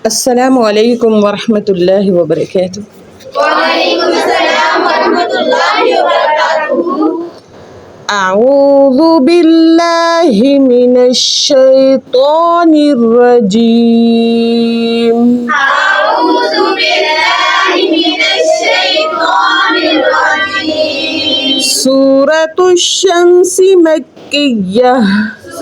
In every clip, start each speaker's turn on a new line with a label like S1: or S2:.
S1: السلام عليكم ورحمة الله وبركاته.
S2: وعليكم السلام ورحمة الله وبركاته.
S1: أعوذ بالله من الشيطان الرجيم.
S2: أعوذ بالله من الشيطان الرجيم.
S1: سورة الشمس مكية.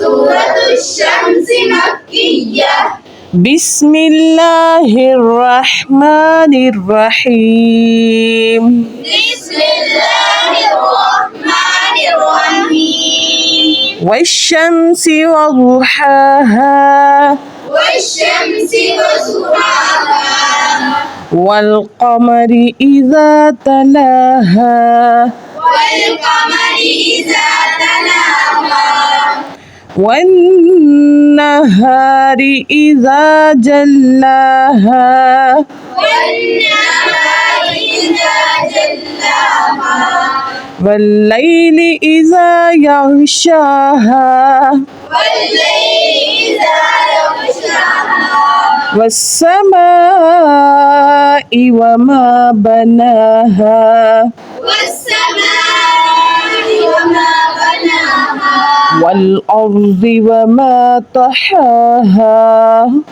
S2: سورة الشمس مكية.
S1: بسم الله الرحمن الرحيم.
S2: بسم الله الرحمن الرحيم.
S1: والشمس وضحاها.
S2: والشمس وضحاها.
S1: والقمر إذا تلاها.
S2: والقمر إذا تلاها.
S1: والنهار إذا جلاها.
S2: والنهار إذا جلاها.
S1: والليل إذا يغشاها.
S2: والليل إذا يغشاها.
S1: والسماء وما بناها.
S2: والسماء وما بناها.
S1: والأرض وما طحاها.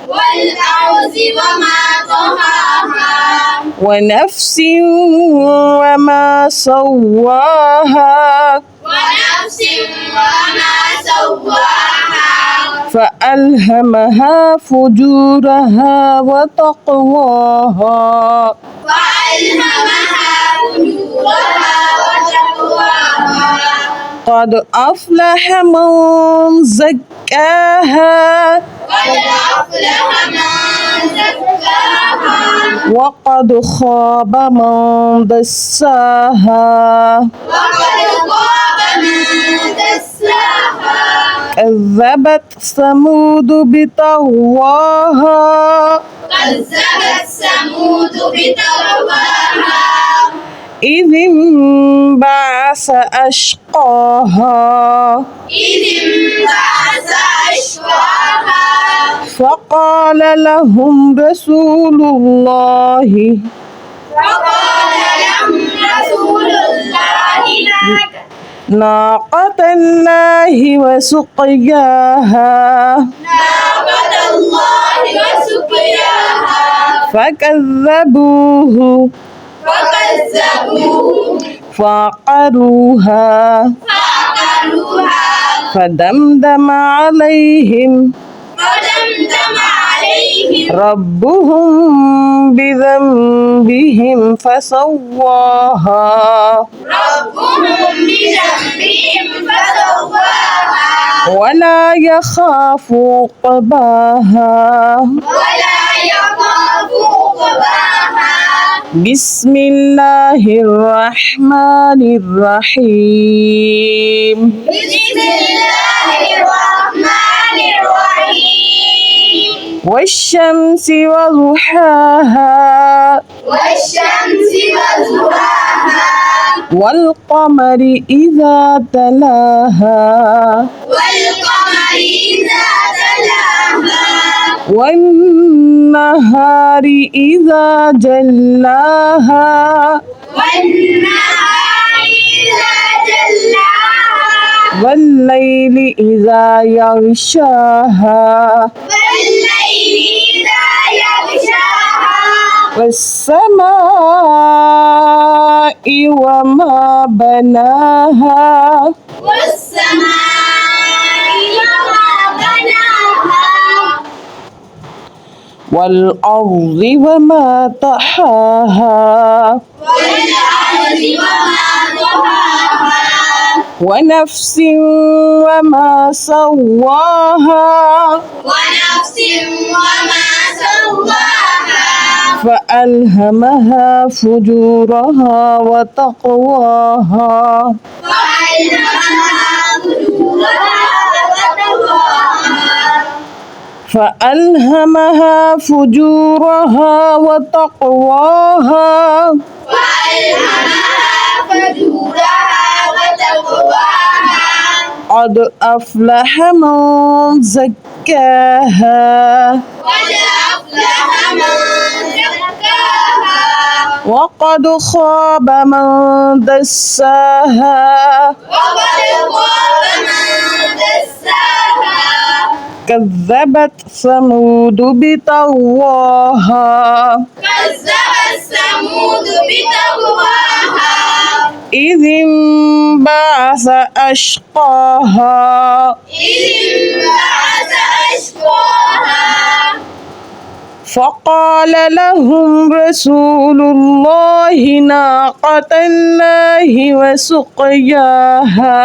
S2: والأرض وما طحاها.
S1: ونفس وما سواها.
S2: ونفس وما سواها.
S1: فألهمها فجورها وتقواها.
S2: وألهمها فجورها وتقواها.
S1: قد أفلح من زكاها.
S2: قد أفلح من زكاها.
S1: وقد خاب من دساها.
S2: وقد خاب من دساها.
S1: كذبت ثمود بطغواها.
S2: كذبت ثمود بطغواها.
S1: إذ انبعث أشقاها.
S2: إذ انبعث أشقاها.
S1: فقال لهم رسول الله
S2: فقال لهم رسول الله
S1: ناقة الله وسقياها.
S2: ناقة الله وسقياها.
S1: فكذبوه
S2: فكذبوه.
S1: فعقروها.
S2: فعقروها.
S1: فدمدم عليهم ربهم بذنبهم فسواها.
S2: ربهم بذنبهم فسواها.
S1: ولا يخاف عقباها.
S2: ولا يخاف عقباها.
S1: بسم الله الرحمن الرحيم.
S2: بسم الله الرحمن الرحيم.
S1: والشمس وضحاها.
S2: والشمس وضحاها.
S1: والقمر إذا تلاها.
S2: والقمر إذا تلاها.
S1: والنهار إذا جلاها.
S2: والنهار إذا جلاها.
S1: والليل إذا يغشاها.
S2: والليل إذا يغشاها.
S1: والسماء وما بناها.
S2: والسماء وما بناها.
S1: والأرض وما طحاها.
S2: والأرض وما طحاها.
S1: ونفس وما سواها.
S2: ونفس وما سواها.
S1: فألهمها فجورها وتقواها.
S2: وألهمها فجورها وتقواها.
S1: فألهمها فجورها وتقواها.
S2: وألهمها فجورها وتقواها.
S1: قد أفلح من زكاها.
S2: قد أفلح
S1: وقد خاب من دساها
S2: وقد خاب من دساها
S1: كذبت ثمود بطغواها
S2: كذبت ثمود بطغواها
S1: إذ انبعث أشقاها
S2: إذ انبعث أشقاها
S1: فقال لهم رسول الله ناقة الله وسقياها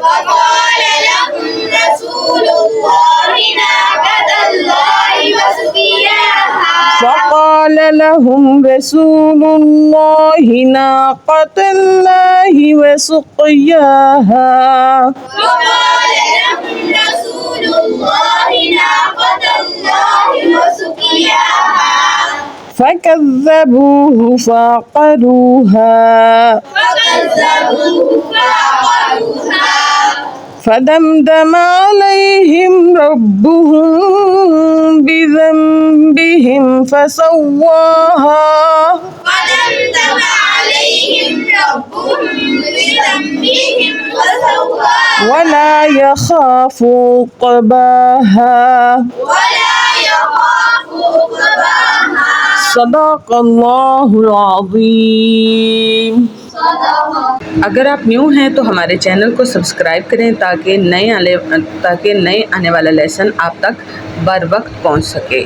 S2: وقال لهم رسول الله ناقة الله وسقياها
S1: فقال لهم رسول الله ناقة الله وسقياها
S2: وقال لهم رسول الله ناقة الله وسقياها
S1: فكذبوه فعقروها
S2: فكذبوه فعقروها
S1: فدمدم عليهم ربهم بذنبهم فسواها
S2: ودمدم عليهم ربهم بذنبهم فسواها
S1: ولا يخاف عقباها
S2: ولا يخاف عقباها
S1: صدق الله العظीम। अगर आप न्यू हैं तो हमारे चैनल को सब्सक्राइब करें ताकि नए आने वाला लेसन आप तक बर वक्त पहुंच सके।